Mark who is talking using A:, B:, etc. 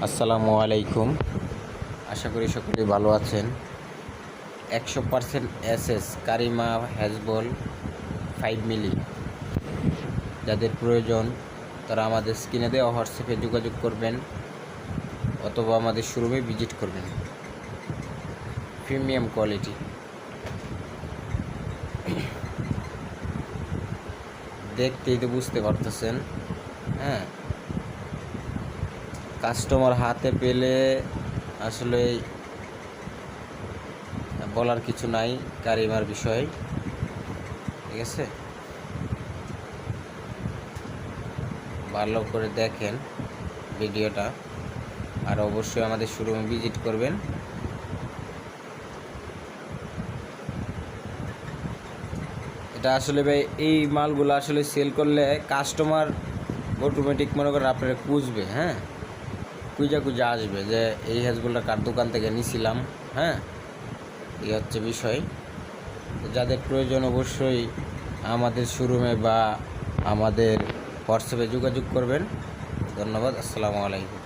A: আসসালামু আলাইকুম। আশা করি সকলেই ভালো আছেন। 100% এসএস কারিমা হ্যাজবল 5 মিলি যাদের প্রয়োজন তারা আমাদের স্ক্রিনে দেওয়া হোয়াটসঅ্যাপে যোগাযোগ করবেন অথবা আমাদের শোরুমে ভিজিট করবেন। প্রিমিয়াম কোয়ালিটি, দেখতেই তো বুঝতে পারতেছেন। হ্যাঁ, কাস্টমার হাতে পেলে আসলে বলার কিছু নাই কারিমার বিষয়ে। ঠিক আছে, ভালো করে দেখেন ভিডিওটা, আর অবশ্যই আমাদের শোরুমে ভিজিট করবেন। এটা আসলে ভাই, এই মালগুলো আসলে সেল করলে কাস্টমার অটোমেটিক মনে করেন আপনারা খুঁজবে। হ্যাঁ, খুঁজা আসবে যে এই হ্যাজগুলো কার দোকান থেকে নিছিলাম। হ্যাঁ, এই হচ্ছে বিষয়। যাদের প্রয়োজন অবশ্যই আমাদের শোরুমে বা আমাদের হোয়াটসঅ্যাপে যোগাযোগ করবেন। ধন্যবাদ। আসসালামু আলাইকুম।